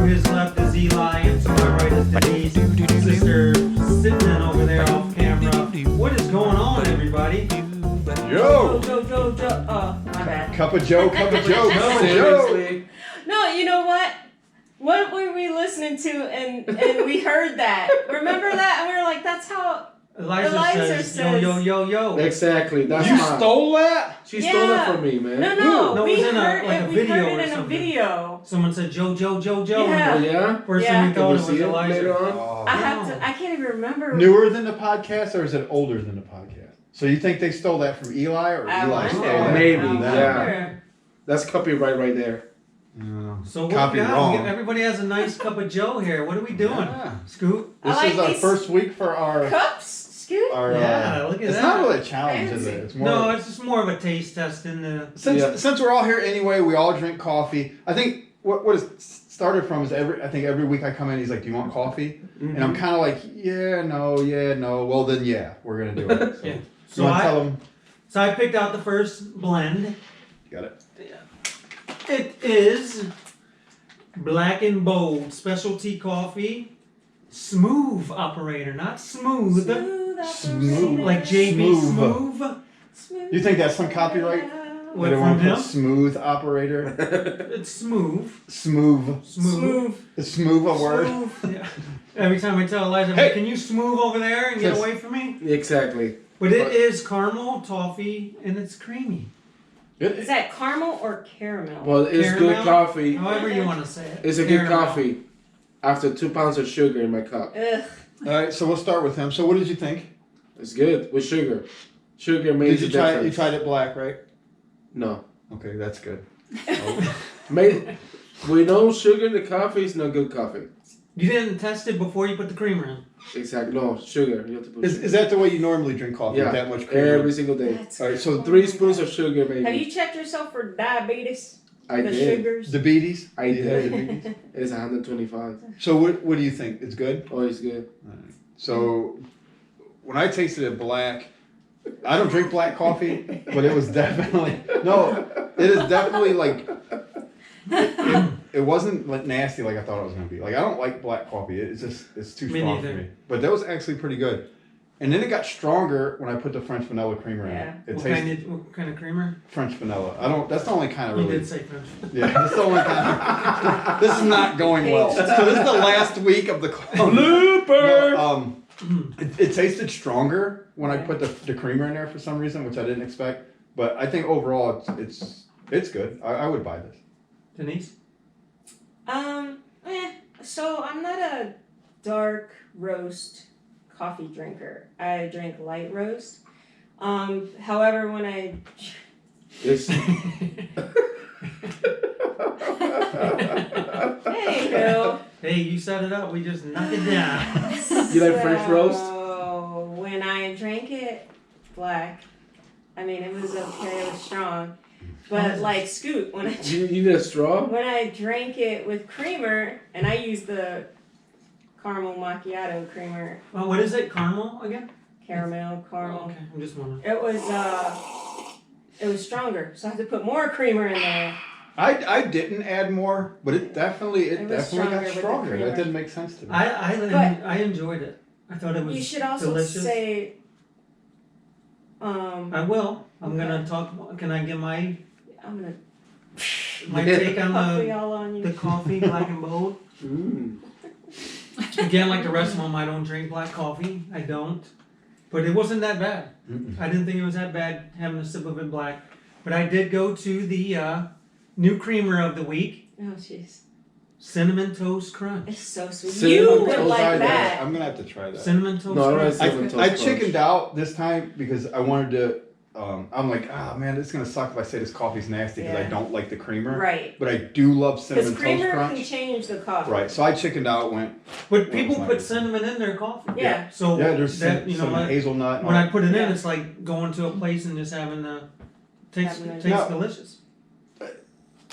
his left is Eli, and to my right is Denise, sister sitting in over there off camera. What is going on, everybody? Yo! Joe. Oh, my bad. Cup of Joe. Seriously. No, you know what? What were we listening to and we heard that? Remember that? And we were like, that's how Eliza says, yo. Exactly. That's You mine. stole that? She stole that from me, man. No, we we heard heard it in a video. Someone said Joe. Yeah. Oh, yeah? First thing we thought it was see it Eliza. later on? Oh. I can't even remember. Newer than the podcast, or is it older than the podcast? So you think they stole that from Eli, or I Eli wonder. stole that Maybe, from them? yeah. That's copyright right there. So Copy what wrong. Everybody has a nice cup of Joe here. What are we doing? Yeah. Scoot? This I like is our these first week for our... Cups, Scoot? Our, Yeah, look at it's that. not really a challenge, is Fancy. it? It's more... No, it's just more of a taste test in the... Since we're all here anyway, we all drink coffee. I think what it started from is every week I come in, he's like, do you want coffee? Mm-hmm. And I'm kind of like, yeah, no. Well, then, yeah, we're going to do it. So, Yeah. you want to tell them? So I picked out the first blend. Got it. It is Black and Bold Specialty Coffee. Smooth operator, not smooth. Smooth. Like JB Smooth. You think that's some copyright? What, They want from to put him? smooth operator. It's smooth. Smooth. Is smooth a word? Smooth. Yeah. Every time I tell Eliza, Hey. can you smooth over there and get Yes. away from me? Exactly. But it is caramel, toffee, and it's creamy. Is that caramel or caramel? Well, it's Caramel? good coffee. However you want to say it. It's a good Caramel. coffee. After 2 pounds of sugar in my cup. Ugh. All right, so we'll start with him. So what did you think? It's good with sugar. Sugar Did makes you a try it? difference. You tried it black, right? No. Okay, that's good. With no sugar in the coffee, it's no good coffee. You didn't test it before you put the creamer in. Exactly. No, sugar. You have to put sugar. Is that the way you normally drink coffee? Yeah. With that much creamer? Every single day. That's All right, so 3 spoons of sugar, maybe. Have you checked yourself for diabetes? I the did. sugars? diabetes? I You have did. diabetes? It's 125. So what do you think? It's good? Oh, it's good. So when I tasted it black, I don't drink black coffee, but it was definitely it is definitely like it wasn't like nasty like I thought it was gonna be. Like I don't like black coffee. It's too Me strong neither. for me. But that was actually pretty good. And then it got stronger when I put the French vanilla creamer in it. It What tasted kind of creamer? French vanilla. That's the only kind of You really. did say French. Yeah, that's the only kind of. This is not going well. So this is the last week of the Blooper! No, it tasted stronger when I put the creamer in there for some reason, which I didn't expect. But I think overall it's good. I would buy this. Denise? So I'm not a dark roast coffee drinker. I drink light roast. However, when I It's, hey Bill. Hey, you set it up. We just knock it down. You like French roast? So when I drank it black, I mean it was okay, it was strong. But like Scoot, when I you need a straw? when I drank it with creamer and I used the caramel macchiato creamer, Well, what is it? Caramel again? caramel, caramel. Okay, I'm just wondering. It was stronger, so I had to put more creamer in there. I didn't add more, but it definitely It was got stronger with the stronger. That creamer. didn't make sense to me. I enjoyed it. I thought it was You should also delicious. say. I will. I'm gonna talk. Can I give my I'm gonna take on coffee all on the you. coffee, Black and Bold? Mm. Again, like the rest of them, I don't drink black coffee. I don't. But it wasn't that bad. Mm-mm. I didn't think it was that bad having a sip of it black. But I did go to the new creamer of the week, Oh jeez, Cinnamon Toast Crunch. it's so sweet. Cinnamon You Toast would I'll like try that. I'm gonna have to try that. Cinnamon Toast No, I don't Crunch. like cinnamon toast I crunch. chickened out this time because I wanted to. I'm like, man, it's gonna suck if I say this coffee's nasty because I Yeah. don't like the creamer. Right. But I do love Because cinnamon toast creamer crunch. can change the coffee. Right. So I chickened out. Went. But people Well, put it's cinnamon in their coffee. Yeah. So Yeah, there's that, you know some what? hazelnut. When I put it in, Yeah. it's like going to a place and just having the tastes Having a- tastes No. delicious.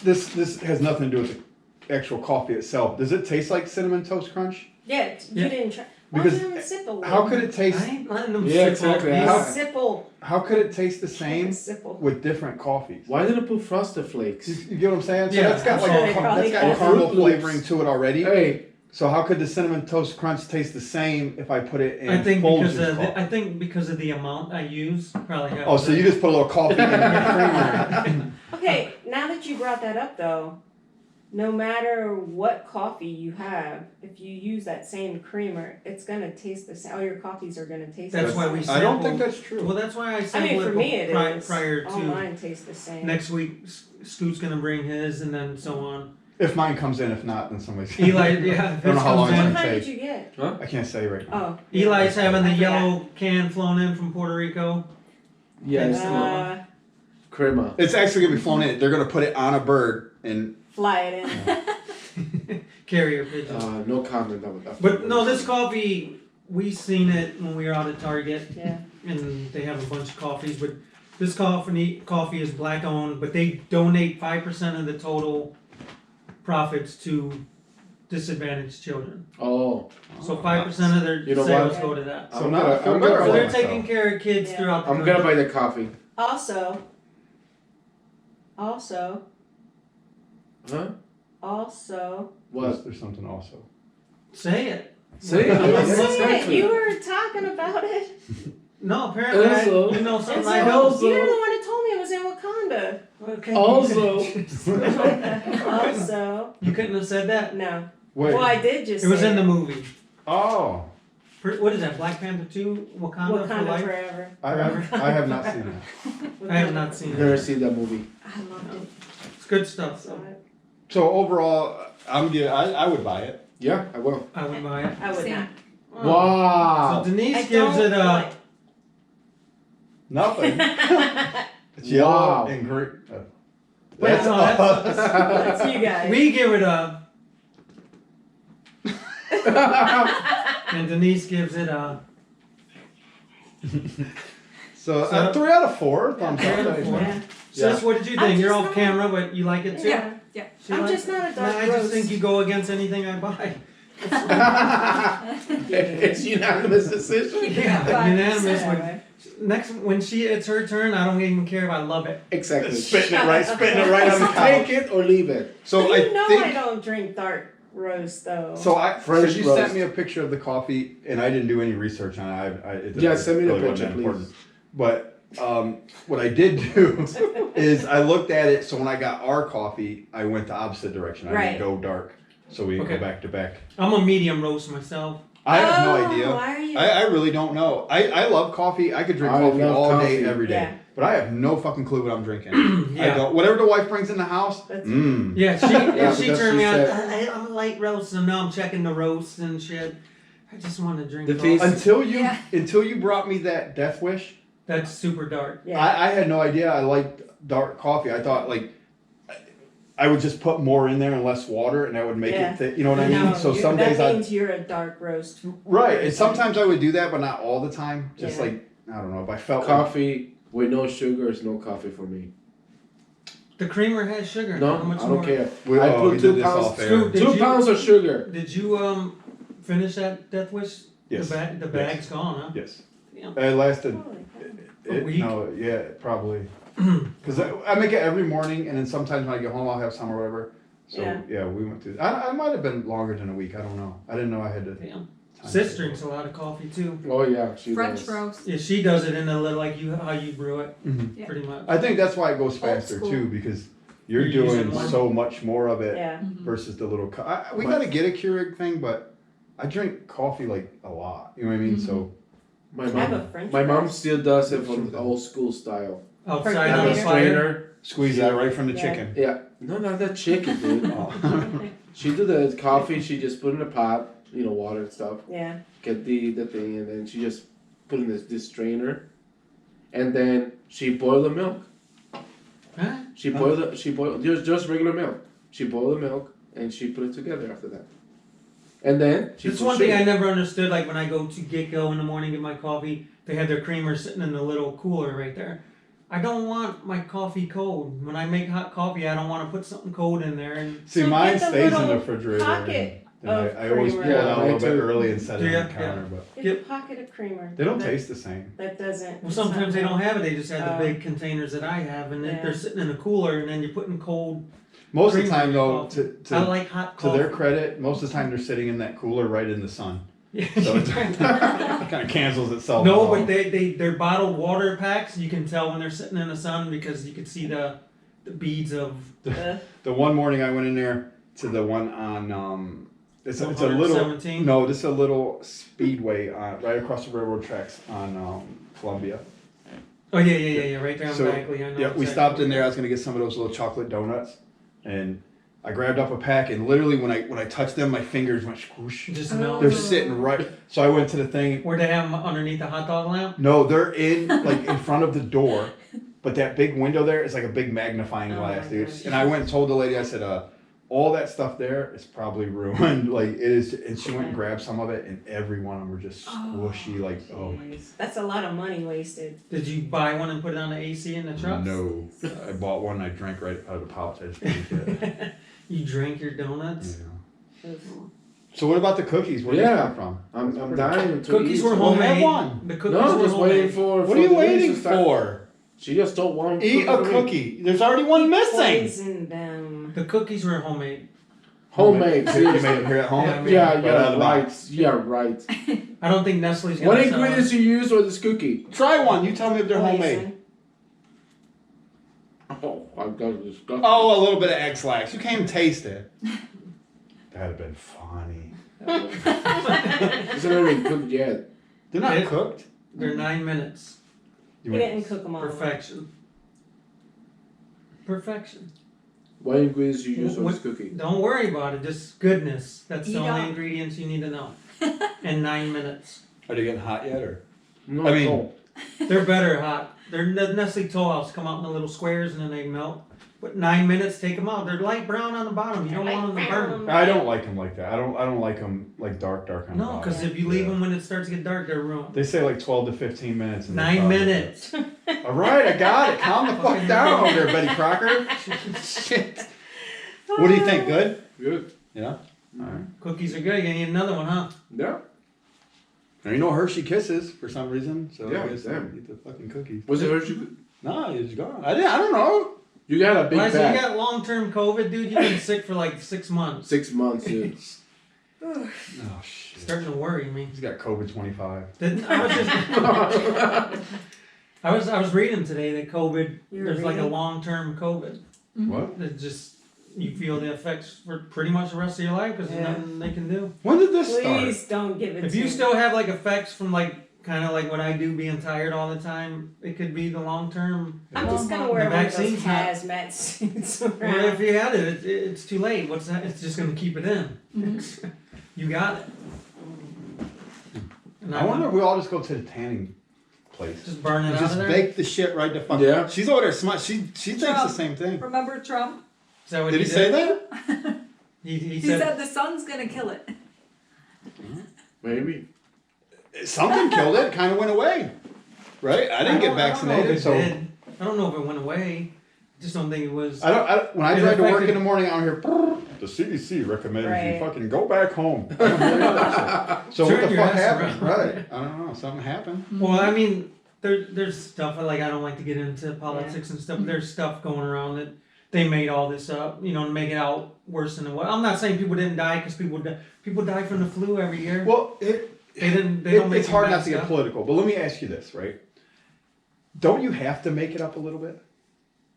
This has nothing to do with the actual coffee itself. Does it taste like cinnamon toast crunch? Yeah, you Yeah. didn't try. Because Watch them sipple. how could it taste? I ain't letting them Yeah, sip exactly. on How- these. Sipple. How could it taste the same Sipple. with different coffees? Why did I put Frosted Flakes? You get what I'm saying? So Yeah, that's got like absolutely. that's got Yeah. caramel Fruit Loops. flavoring to it already. Hey, So how could the cinnamon toast crunch taste the same if I put it in I think Folgers because of the amount I use, probably. Oh, so you just put a little coffee in the creamer. Okay, now that you brought that up though, no matter what coffee you have, if you use that same creamer, it's gonna taste the same. All your coffees are gonna taste That's the why same. we I sample. don't think that's true. Well, that's why I I sample mean, for me it is. prior All to mine taste the same. next week. Scoot's gonna bring his, and then so on. If mine comes in, if not, then somebody's. Eli, yeah, I don't know how long What it's in. gonna kind take. did you get? I can't say right now. Oh. Eli's having the I forgot. yellow can flown in from Puerto Rico. yes, crema. It's actually gonna be flown in. They're gonna put it on a bird and. Fly it in. Carrier pigeon. No comment on that. But no, this coffee, we seen it when we were out at Target, Yeah. and they have a bunch of coffees. But this coffee is black owned, but they donate 5% of the total profits to disadvantaged children. Oh, So 5% of their You know sales what? go to that. So I'm now gonna- I feel I'm better gonna- So about they're myself. taking care of kids Yeah. throughout the I'm country. gonna buy the coffee. Also, Huh? What? There's something also. Say it. Say it. I'm Yeah, not saying it. exactly. You were talking about it. No, apparently Also- you know And something so, I don't. Also- you're the one that told me it was in Wakanda. Okay. Also- Also, You couldn't have said that. no. Wait. Well, I did just It was say in the movie. Oh. What is that? Black Panther 2? Wakanda, for Wakanda life? forever. I have not seen that. I have not seen Never it. seen that movie. I loved it. It's good stuff. So So overall, I would buy it. Yeah, I will. I would buy it. I would Same. not. So Wow. Denise I gives don't it a. like- Nothing. It's yellow Wow. and green. Wait, no, that's- That's you guys. We give it a. And Denise gives it a. So So- 3 out of 4. Thumbs Three out of up. four. Yeah. Sis, what did you I'm think? You're just off not- camera, but you like it too? Yeah, yeah. She I'm likes just it? not a dark Nah, I just roast. think you go against anything I buy. It's unanimous decision. Yeah, Right. unanimous. Yeah. When it's her turn, I don't even care if I love it. Exactly. Spitting it right on the Take couch. it or leave it. So You I know think. I don't drink dark roast though. So French you roast. sent me a picture of the coffee, and I didn't do any research on it. Yeah, send me the really picture, wasn't that please. important. But what I did do is I looked at it. So when I got our coffee, I went the opposite direction. I Right. didn't go dark, so we Okay. go back to back. I'm a medium roast myself. I have no Oh, idea. Why are you? I really don't know. I love coffee. I could drink I coffee love all day, coffee. every day. Yeah. But I have no fucking clue what I'm drinking. I Yeah. don't. Whatever the wife brings in the house. That's- Yeah, she Yeah, she because turned me she on. said- I'm a light roast, and now I'm checking the roasts and shit. I just want to drink The coffee. taste- Until you brought me that Death Wish, That's super dark. Yeah. I had no idea I liked dark coffee. I thought like I would just put more in there and less water, and that would make Yeah. it thick. You know what I mean? No, So some that days I means you're a dark roast. right, and sometimes I would do that, but not all the time. Just Yeah. like I don't know if I felt like, Coffee with no sugar is no coffee for me. The creamer has sugar. No, How much I don't more? care. we, I oh, put we 2 did this pounds- off air. Scoot, Did 2 you- pounds of sugar. Did you finish that Death Wish? Yes. The bag's gone, huh? Yes. Yeah. It lasted. Holy crap. A week? No, yeah, probably. Because I make it every morning, and then sometimes when I get home, I'll have some or whatever. So Yeah. we went through. I might have been longer than a week. I don't know. I didn't know I had to. Damn. time Sis it. drinks a lot of coffee too. Oh yeah, she French does. roast. Yeah, she does it in a little like you how you brew it, Mhm. Yeah. pretty much. I think that's why it goes Old faster school. too, because you're You're using doing more. so much more of it Yeah. versus the little. We gotta get a Keurig thing, but I drink coffee like a lot. You know what I mean? So My I have a mom, French my mom roast. still does it from the old school style. Outside Percolator. on Have the a fire. strainer. squeeze that right from the Yeah. chicken. Yeah, no, not that chicken, dude. Oh. She do the coffee. She just put in a pot, water and stuff. Yeah. Get the thing, and then she just put in this strainer, and then she boil the milk. Huh? She boiled just regular milk. She boiled the milk and she put it together after that. And then she That's put one thing I sugar. never understood. Like when I go to Get Go in the morning, get my coffee, they have their creamer sitting in the little cooler right there. I don't want my coffee cold. When I make hot coffee, I don't want to put something cold in there. And See, So mine get the stays in the little refrigerator. pocket and of I always pull creamer. it out a Yeah, little bit me too. early and set it on Yeah, the counter. But Get a pocket of creamer. they don't that, taste the same. That doesn't. well, sometimes they don't have it. They just have the Oh. big containers that I have, and Yeah. they're sitting in a cooler, and then you're putting cold. Most of the creamer time, in your though, coffee. to I like hot to coffee. their credit, most of the time they're sitting in that cooler right in the sun. Yeah. So it kind of cancels itself. No, out. but they're bottled water packs. You can tell when they're sitting in the sun because you can see the beads of. The one morning I went in there to the one on it's a little 117? no, this is a little speedway right across the railroad tracks on Columbia. Oh yeah, right there on So, Bagley. I know Yeah, we exactly stopped in where there. I was gonna get some of those little chocolate donuts, and I grabbed up a pack, and literally when I touched them, my fingers went squoosh. just Oh. melt. They're sitting right. So I went to the thing. Where they have them underneath the hot dog lamp. No, they're in like in front of the door, but that big window there is like a big magnifying Oh glass, my dude. gosh. And I went and told the lady, I said, all that stuff there is probably ruined. Like it is, and she went and grabbed some of it, and every one of them were just squishy. Like Jeez. That's a lot of money wasted. Did you buy one and put it on the AC in the truck? no, I bought one. I drank right out of the pouch. I just finished it. You drank your donuts. Yeah. So what about the cookies? Where do Yeah. they come from? I'm dying to Cookies eat were some. Well, have homemade. one. The cookies No, were just waiting homemade. for. What are you Denise waiting to start. for? She just don't want. Eat a to eat. cookie. There's already one missing. Poison them. The cookies were homemade. Homemade. You made them here at home. Yeah, I mean- Yeah, Right out of yeah, the right. box. Yeah, right. I don't think Nestle's gonna What sell ingredients you use for this cookie? Try one. You tell me if they're homemade. Poison. Oh, I've got this. Oh, a little bit of egg slacks. You can't even taste it. That'd have been funny. It's not even cooked yet. They're not It- cooked. They're 9 minutes. You He went- didn't cook them all. Perfection. Perfection. What ingredients you use for What- this cookie? Don't worry about it. Just goodness. That's the Eat only up. ingredients you need to know. In 9 minutes. Are they getting hot yet, or? No, I mean- no. They're better hot. They're the Nestle Toll House come out in the little squares and then they melt. But 9 minutes, take them out. They're light brown on the bottom. You don't want them to burn. I don't like them like that. I don't like them like dark on the No, bottom. because if you leave Yeah. them when it starts to get dark, they're ruined. They say like 12 to 15 minutes. And 9 minutes. All right, I got it. Calm the fuck down over there, Betty Crocker. Shit. What do you think? Good? Good. Yeah. All right. Cookies are good. You need another one, huh? Yeah. Now you know Hershey Kisses for some reason, so Yeah, I guess damn. eat the fucking cookies. Was it Hershey? No, it's gone. I don't know. You got a big Well, so you bag. got long-term COVID, dude. You've been sick for like 6 months. 6 months, dude. Oh shit. Starting to worry me. He's got COVID 25. I was just. I was reading today that COVID. You were There's like a reading? long-term COVID. What? That just you feel the effects for pretty much the rest of your life because there's Yeah. nothing they can do. When did this start? Please don't give it If to you me. still have like effects from like kind of like what I do, being tired all the time, it could be the long-term. I'm Well, just gonna the wear one of those vaccine's not- hazmat suits Well, if around. you had it, it's too late. What's that? It's just gonna keep it in. You got it. And I wonder if we all just go to the tanning place. just burn it And out just of there. bake the shit right the fuck. Yeah. She's over there smart. She thinks the Trump. same thing. Remember Trump? Is that what Did he say that? He He said, said the sun's gonna kill it. Maybe. Something killed it. Kind of went away. Right? I didn't get I don't know if vaccinated, it so did. I don't know if it went away. Just don't think it was. when I It drive to work affected- in the morning, I don't hear the CDC recommends Right. you fucking go back home. I don't hear that shit. So Turn what the your fuck ass happened? around. Right? I don't know. Something happened. Well, I mean, there's stuff like I don't like to get into politics and stuff. But there's stuff going around that they made all this up, to make it out worse than it was. I'm not saying people didn't die because people die from the flu every year. Well, They didn't. They don't make it's hard not to things get up. political, but let me ask you this, right? Don't you have to make it up a little bit?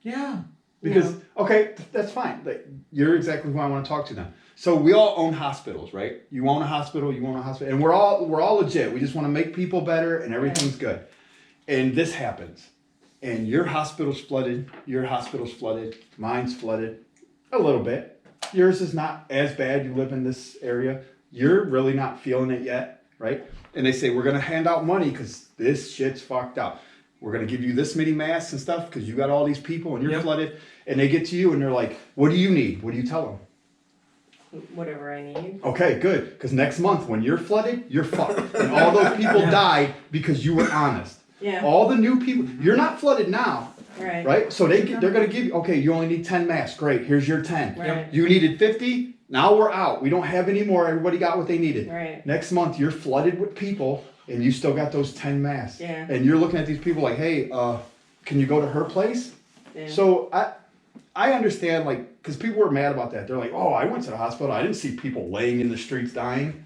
Yeah. Because okay, that's fine. Like, you're exactly who I want to talk to now. So we all own hospitals, right? You own a hospital, and we're all legit. We just want to make people better, and everything's good. And this happens, and your hospital's flooded. Mine's flooded, a little bit. Yours is not as bad. You live in this area. You're really not feeling it yet, right? And they say we're gonna hand out money because this shit's fucked up. We're gonna give you this many masks and stuff because you got all these people and you're Yep. flooded. And they get to you and they're like, "What do you need?" What do you tell them? Whatever I need. Okay, good. Because next month when you're flooded, you're fucked. And all those people Yeah. died because you were honest. Yeah. All the new people, you're not flooded now. right? So they're going to give you, okay, you only need 10 masks. Great, here's your 10. Right. You needed 50, now we're out. We don't have any more. Everybody got what they needed. Right. Next month, you're flooded with people, and you still got those 10 masks. Yeah. And you're looking at these people like, hey, can you go to her place? Yeah. So I understand, like, because people were mad about that. They're like, oh, I went to the hospital. I didn't see people laying in the streets dying.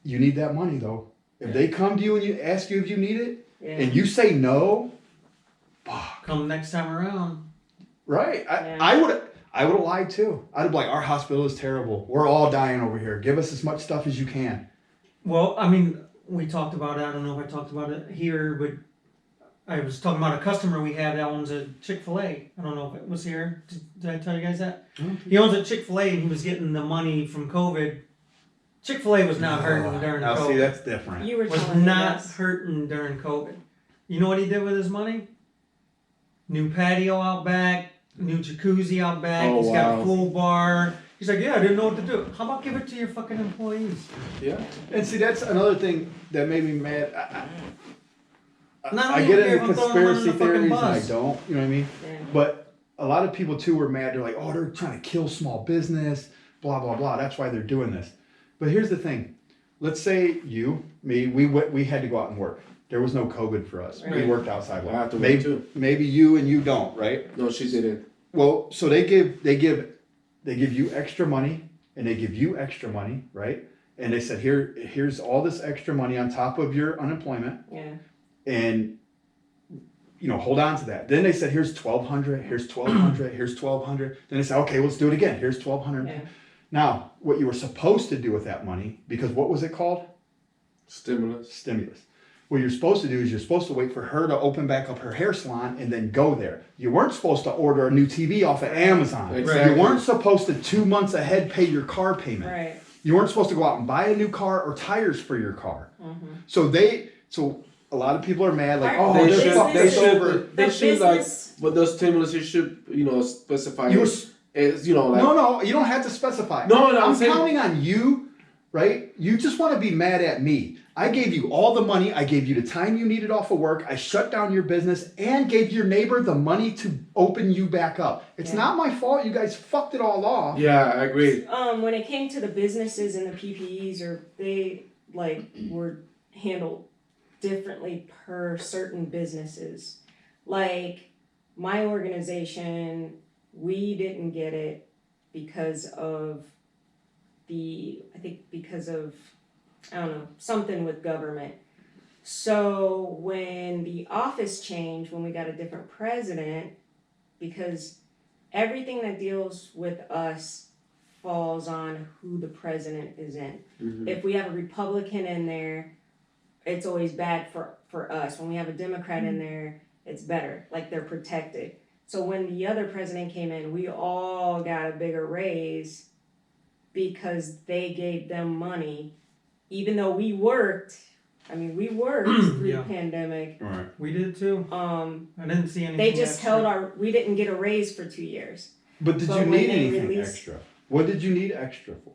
You need that money, though. If they come to you and you ask you if you need it, and you say no, fuck. Come next time around. Right. I would have lied too. I'd have been like, our hospital is terrible. We're all dying over here. Give us as much stuff as you can. Well, I mean, we talked about it. I don't know if I talked about it here, but I was talking about a customer we had that owns a Chick-fil-A. I don't know if it was here. Did I tell you guys that? Mm-hmm. He owns a Chick-fil-A and he was getting the money from COVID. Chick-fil-A was not hurting during Now, COVID. see, that's different. You were Was telling me not this. hurting during COVID. You know what he did with his money? New patio out back, new jacuzzi out back. Oh, He's got a wow. full bar. He's like, yeah, I didn't know what to do. How about give it to your fucking employees? Yeah. And see, that's another thing that made me mad. Not I only get care if into I'm throwing them conspiracy under the fucking theories and I bus. don't, you know what I mean? Yeah. But a lot of people too were mad. They're like, oh, they're trying to kill small business, blah, blah, blah. That's why they're doing this. But here's the thing. Let's say you, me, we had to go out and work. There was no COVID for us. We Right. worked outside. I have to work maybe, too. maybe you and you don't, right? No, she didn't. Well, so they give you extra money and they give you extra money, right? And they said, here's all this extra money on top of your unemployment. Yeah. And hold on to that. Then they said, here's $1,200, here's $1,200, here's $1,200. Then they said, okay, let's do it again. Here's $1,200. Yeah. Now, what you were supposed to do with that money, because what was it called? Stimulus. Stimulus. What you're supposed to do is you're supposed to wait for her to open back up her hair salon and then go there. You weren't supposed to order a new TV off of Amazon. Exactly. You weren't supposed to 2 months ahead pay your car payment. Right. You weren't supposed to go out and buy a new car or tires for your car. Mm-hmm. So a lot of people are mad, like, Our oh, They they're should. fucked They us over. should. They The should like. business- But those stimulus, you should specify. You were It's like. No, you don't have to specify. No, I'm I'm saying- counting on you, right? You just want to be mad at me. I gave you all the money. I gave you the time you needed off of work. I shut down your business and gave your neighbor the money to open you back up. It's Yeah. not my fault. You guys fucked it all off. Yeah, I agree. When it came to the businesses and the PPEs, they were handled differently per certain businesses. Like my organization, we didn't get it because of I don't know, something with government. So when the office changed, when we got a different president, because everything that deals with us falls on who the president is in. Mm-hmm. If we have a Republican in there, it's always bad for us. When we have a Democrat in there, it's better. Like they're protected. So when the other president came in, we all got a bigger raise because they gave them money. Even though we worked through Yeah. the pandemic. Right. We did too. I didn't see anything. They just extra. we didn't get a raise for 2 years. But did But you when need they anything released- extra? What did you need extra for?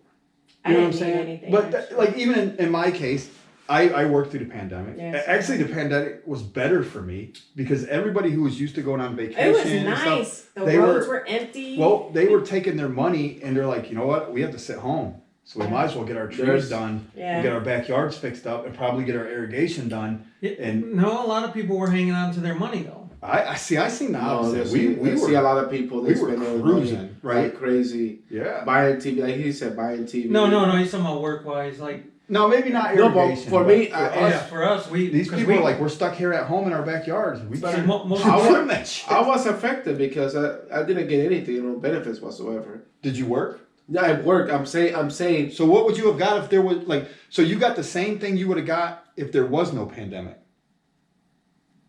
I You know didn't what I'm need saying? anything But extra. like even in my case, I worked through the pandemic. Yes. Actually, the pandemic was better for me because everybody who was used to going on vacation It was and stuff, nice. The they roads were- were empty. well, they were taking their money and they're like, you know what? We have to sit home. So we might as well get our trees There's- done, Yeah. and get our backyards fixed up, and probably get our irrigation done. And No, a lot of people were hanging on to their money though. I seen the opposite. we we see a were, lot of people. we They were spend their cruising, money right? like crazy, yeah. buying TV. Like he said, buying TV. No, he's talking about work wise. Like, No, maybe not No, but irrigation. for but me, for I- us, yeah, for us, these people are like, we're stuck here at home in our backyards. We better See, most I trim that shit. I was affected because I didn't get anything, no benefits whatsoever. Did you work? Yeah, I work. I'm saying. So what would you have got if there was so you got the same thing you would have got if there was no pandemic?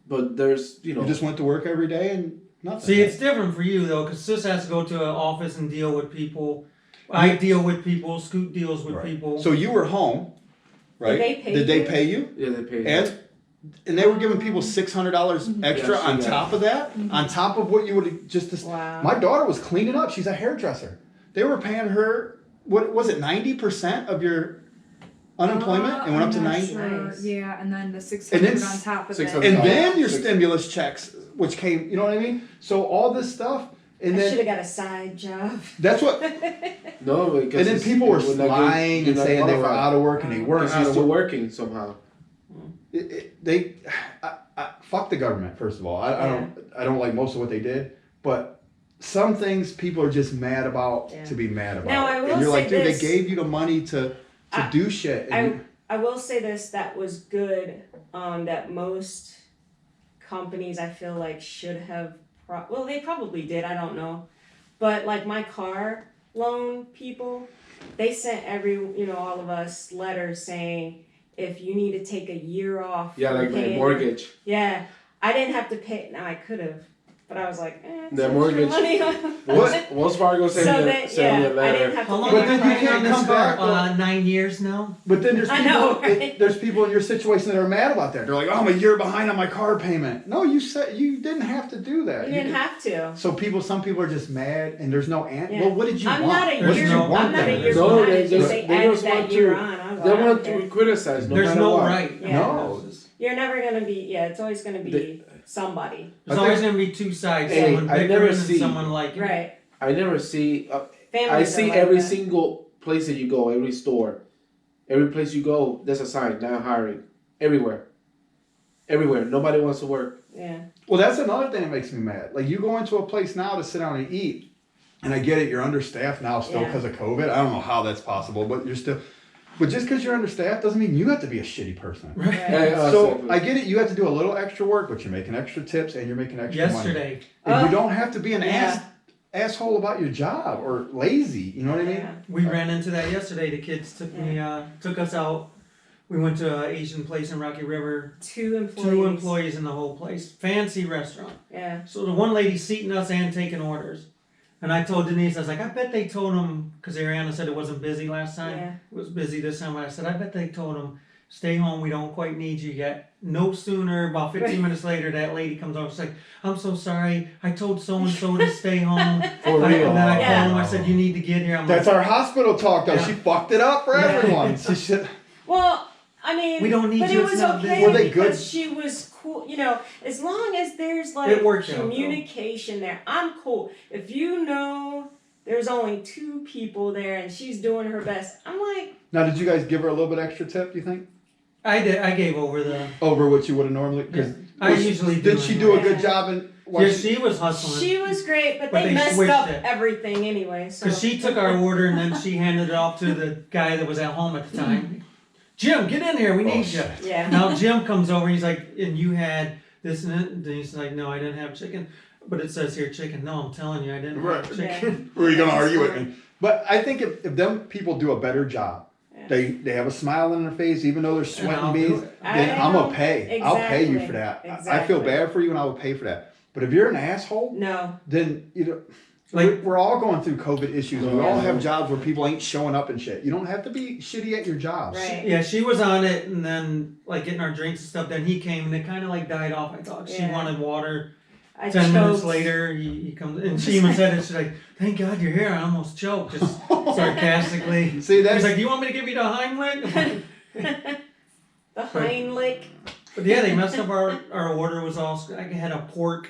But there's You just went to work every day and nothing. See, it's different for you though, because Sis has to go to an office and deal with people. I deal with people. Scoot deals with Right. people. So you were home, right? Did they pay you? you? Yeah, they pay. And they were giving people $600 extra Yeah, she on got top of that, on top of what you would have just. Wow. My daughter was cleaning up. She's a hairdresser. They were paying her what was it 90% of your unemployment and went up to I'm not 90. sure. Nice. Yeah, and then the And 600 then on top of it. 600. And then your Six- stimulus checks which came, you know what I mean? So all this stuff, and I should then have got a side job. that's what. No, because And then people were you're not lying you're and not saying they were qualified. out of work and they weren't Because out you're of still work. working somehow. Fuck the government. First of all, I don't like most of what they did, but some things people are just mad about to be mad about. Now, I will and you're like, say dude, this. they gave you the money to do shit. And I will say this, that was good, that most companies I feel like should have, well, they probably did, I don't know. But like my car loan people, they sent all of us letters saying, if you need to take a year off. Yeah, like my paying- mortgage. Yeah, I didn't have to pay, now I could have, but I was like, it's The extra mortgage- money. Wells Fargo sent So me that, sent me a I letter. didn't have How to long pay But have then you you been can't on this come car? back, 9 years now. But then there's I people. know, right? There's people in your situation that are mad about that. They're like, "Oh, I'm a year behind on my car payment." No, you said you didn't have to do that. You didn't have to. So some people are just mad, and there's no answer. Yeah. Well, what did you I'm want? not a There's year. no I'm one not a there. year No, behind. they It's just just- they they added just that want year to- on. I was They like, want okay. to criticize. No There's matter no what. right. Yeah. No. You're never gonna be. Yeah, it's always gonna be somebody. There's I always think- gonna be two sides. Hey, Someone I never bickering and see- someone like Right. I never see. Families I are see like every that. single place that you go, every store, every place you go. There's a sign now hiring everywhere. Everywhere. Nobody wants to work. Yeah. Well, that's another thing that makes me mad. Like you go into a place now to sit down and eat, and I get it, you're understaffed now still Yeah. because of COVID. I don't know how that's possible, but you're still. But just because you're understaffed doesn't mean you have to be a shitty person. Right. Yeah, So exactly. I get it. You have to do a little extra work, but you're making extra tips and you're making extra money. Yesterday, And you don't have to be an Yeah. asshole about your job or lazy. You know what I mean? Yeah. we ran into that yesterday. The kids took us out. We went to an Asian place in Rocky River. 2 employees. 2 employees in the whole place. Fancy restaurant. Yeah. So the one lady seating us and taking orders. And I told Denise, I was like, I bet they told them, because Ariana said it wasn't busy last time. Yeah. It was busy this time. I said, I bet they told them, stay home, we don't quite need you yet. No sooner, about 15 minutes later, that lady comes over. She's like, I'm so sorry. I told so-and-so to stay home. For real. And then I Yeah. called him. I said, you need to get here. I'm That's like, our hospital talk, though. Yeah. She fucked it up for Yeah. everyone. She should. Well, I mean, We don't need but you, it it's was not okay busy. Were they good? because she was cool. As long as there's like It worked out, though. communication there, I'm cool. If you know there's only 2 people there and she's doing her best, I'm like, Now, did you guys give her a little bit extra tip? Do you think I did. I gave over the. over what you would have normally? Yeah. I usually do. Did she do a anyway. good job in? Yeah, she was hustling. she was great, but But they they messed switched up it. everything anyway. So Because she took our order and then she handed it off to the guy that was at home at the time. Jim, get in here. We need you. yeah. Now Jim comes over. He's like, and you had this and that. And he's like, no, I didn't have chicken. But it says here chicken. No, I'm telling you, I didn't Right. have chicken. Were you gonna argue with me? But I think if them people do a better job, Yeah. they have a smile on their face, even though they're And I'll sweating do bees. it. Then I I'm know. gonna pay. I'll pay you for that. Exactly. I feel bad for you, and I will pay for that. But if you're an asshole, No. then Like- we're all going through COVID issues. We Yeah. all have jobs where people ain't showing up and shit. You don't have to be shitty at your jobs. Right. Yeah, she was on it, and then like getting our drinks and stuff. Then he came, and it kind of like died off. I thought she Yeah. wanted water. I 10 minutes choked. later, he comes, and she even said it. She's like, "Thank God you're here." I almost choked, just sarcastically. See, He's that's like, "Do you want me to give you the Heimlich?" The Heinlich. But yeah, they messed up our order. Was all I had a pork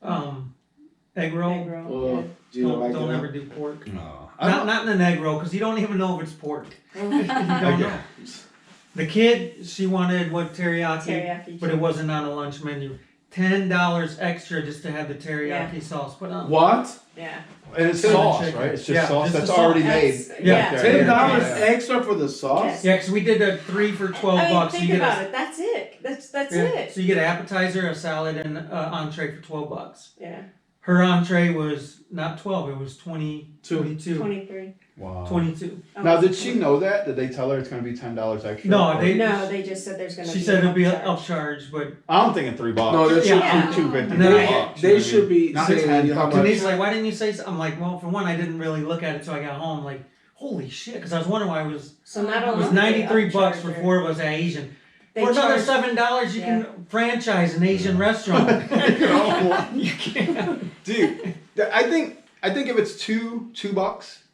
egg roll. Egg roll. Well, do you Don't, like don't that? ever do pork. no. Not in an egg roll because you don't even know if it's pork. Yeah. You don't know. The kid, she wanted teriyaki, Teriyaki. but it wasn't on a lunch menu. $10 extra just to have the teriyaki sauce put on. What? Yeah. And it's Chicken. sauce, right? It's just Yeah, sauce just that's the sauce. already made. That's- Yeah. yeah. $10 Yeah. extra for the sauce? Yes. Yeah, because we did a 3 for $12. I mean, So think you get about a, it. That's it. That's yeah, it. So you get an appetizer, a salad, and entree for $12. Yeah. Her entree was not 12; it was 22. 23. Wow. 22. Oh, Now, did it's she know that? Did they tell her it's going to be $10 extra? No, Or- they- No, they just said there's gonna She be. said an it'd be an upcharge. upcharge, but I'm thinking $3. No, they should, Yeah. I'm $2.50. And then $3. they should be Not saying 10, how much. Denise's like, "Why didn't you say so?" I'm like, "Well, for one, I didn't really look at it till I got home. Like, holy shit!" Because I was wondering why it was So not it only was did they $93 for upcharge her, 4 of us at Asian. they For another charged- $7, you can franchise an Asian restaurant. You can't. Dude, I think if it's $2,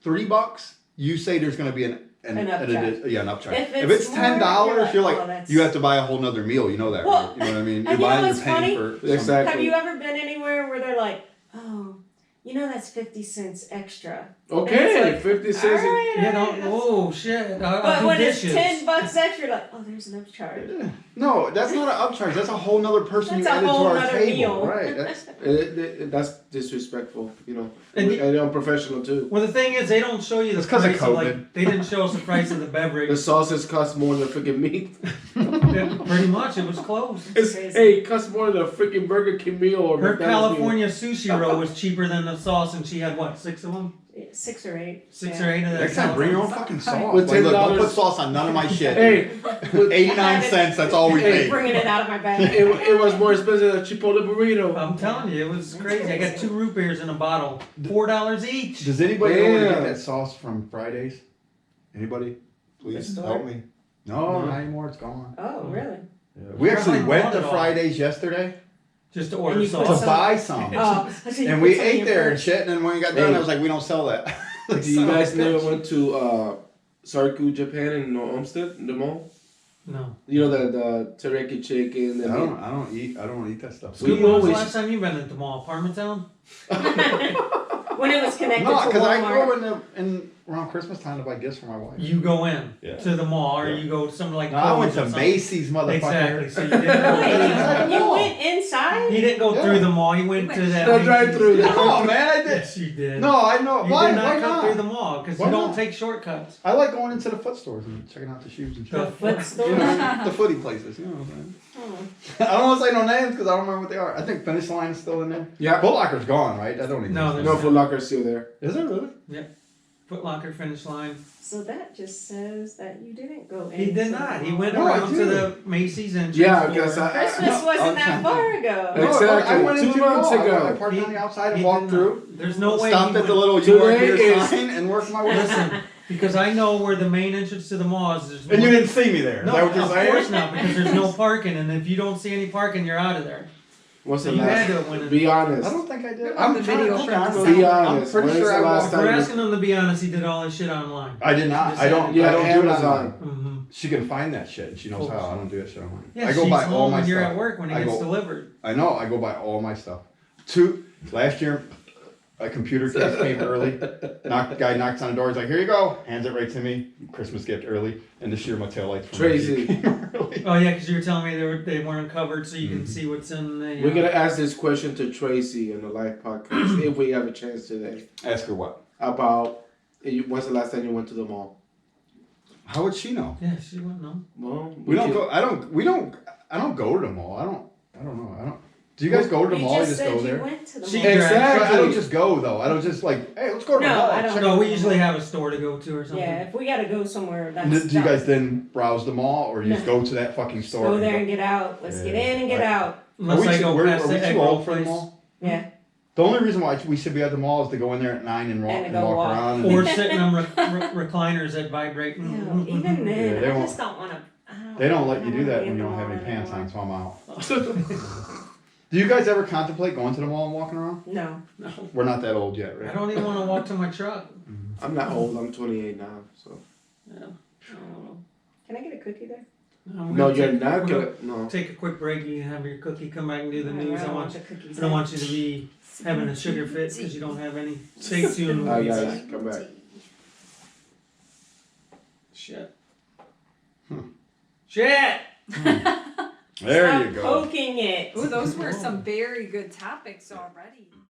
$3, you say there's going to be and An upcharge. an upcharge. If If it's it's more, $10, you're you're like, like, oh, that's- you have to buy a whole nother meal. You know that, Well, right? You know what I mean? and you know You're what's paying funny? for Exactly. Have you ever been anywhere where they're like, oh, you know that's 50 cents extra? Okay, And it's like, 50 cents. Alright, You know, alright, oh shit! I'll but do when dishes. it's $10 extra, you're like, oh, there's an upcharge. Yeah. No, that's not an upcharge. That's a whole nother person That's you a added to whole our nother table. meal. Right. That's That's disrespectful, you know. And And unprofessional too. Well, the thing is, they don't show you the It's 'cause of price of COVID. like they didn't show us the price of the The beverage. sausage costs more than freaking meat. Pretty much, it was close. It's, crazy. hey, it costs more than a freaking Burger King meal or Her McDonald's California sushi roll was cheaper than the sauce, and she had what, 6 of them, 6 or 8. 6 yeah. or 8 of that. next time, bring your own California- fucking sauce. With Like, look, don't $10 put sauce on none of my shit. Hey, 89 cents. That's all we Hey, paid. Bringing it out of my bag. it was more expensive than a Chipotle burrito. I'm telling you, it was crazy. I got 2 root beers in a bottle, $4 each. Does anybody know where to get Damn. that sauce from Fridays? Anybody? Please The help store? me. No, No. not anymore. It's gone. Oh, really? Yeah. We actually I went bought to it all. Fridays yesterday Just to And order you put to sauce. buy some. Oh, so you And put we some in ate your there and purse. shit, and then when we got done, Hey. I was like, we don't sell that. Do you guys never went to Sarku, Japan in Olmsted, the mall? No. You know the teriyaki chicken. I And don't eat that stuff. We When was the always- last time you been at the mall? Parmatown? When it was connected No, to because I Walmart. go in around Christmas time to buy gifts for my wife. You go in Yeah. to the mall, or Yeah. you go to somewhere like No, I went Kohl's or to something. Macy's, motherfucker. Exactly. So you didn't go Yeah. You went inside? He didn't go Yeah. through the mall. He went to that. The Macy's. drive-thru. No, man, I did. Yes, you did. No, I know. You Why? did not Why come not? through the mall because Why you don't not? take shortcuts. I like going into the foot stores and checking out the shoes and The shit. Foot store? You know, the footy places. You know what I'm saying? Hmm. I don't want to say no names because I don't remember what they are. I think Finish Line is still in there. Yeah. Foot Locker's gone, right? I don't even. No, know. No, Foot Locker's still there. Is it really? Foot Locker finish line. So that just says that you didn't go He did into not. the He mall. went No, I around to did. the Macy's and Yeah, because Christmas No, wasn't I'm that trying far ago. No, Exactly. I went 2 into months the mall. ago. I parked on the outside and He walked did through. not. There's no way. Stopped he at the would- little Today "you work here" is- sign and worked my way. Listen, because I know where the main entrance to the mall is. There's And you one- didn't see me there. Is No, that what you're of saying? course not, because there's no parking, and if you don't see any parking, you're out of there. What's the You last? had to have went in. Be honest. I don't think I did. Look I'm on the trying to video think. from I the don't Be know. honest. I'm pretty When's sure the I last walked. time We're you- asking him to be honest. He did all his shit online. I did not. Just I don't. Yeah, I don't do it Amazon. online. Mm-hmm. She can find that shit, and she knows how. I don't do that shit online. Yeah, I go she's buy all home my when you're stuff. at work when it I gets go- delivered. I know. I go buy all my stuff. Last year, a computer case came early. Guy knocks on the door. He's like, "Here you go." Hands it right to me. Christmas gift early. And this year, my taillights from Tracy. came early. Oh yeah, because you were telling me they weren't covered, so you can see what's in the. We're gonna ask this question to Tracy on the live podcast if we have a chance today. Ask her what? About when's the last time you went to the mall? How would she know? Yeah, she wouldn't know. Well, We don't go. I don't go to the mall. I don't know. Do you guys go to the You mall? You just just said go you there. went to the She mall. dragged- Exactly. I don't just go though. I don't just like, hey, let's go to the No, mall. I don't. Check No, we usually have a store to go to or something. Yeah, if we gotta go somewhere, that's Do you guys then browse the mall, or you just go to that fucking store? go and there and get out. Let's get Yeah. in and get out. Unless I go past are we the egg too roll old for the place. mall? Yeah. The only reason why we should be at the mall is to go in there at 9 and walk, And to and go walk walk. around. Or And sitting on recliners that vibrate. You know, even then, Yeah, they I won't- just don't want to. they don't let you do that when you don't have any pants on, so I'm out. Do you guys ever contemplate going to the mall and walking around? No. No, We're not that old yet, I right? don't even want to walk to my truck. I'm not old. I'm 28 now. So Yeah. Can I get a cookie there? I'm no, gonna you're take- not we're gonna. No. Take a quick break. You can have your cookie. Come back and do the I news. I don't want the cookies. I don't want you to be having a sugar fit because you don't have any. Stay tuned. Alright, guys, come back. Shit. Hmm. Shit. There Stop you go. poking it. Ooh, those were some very good topics already.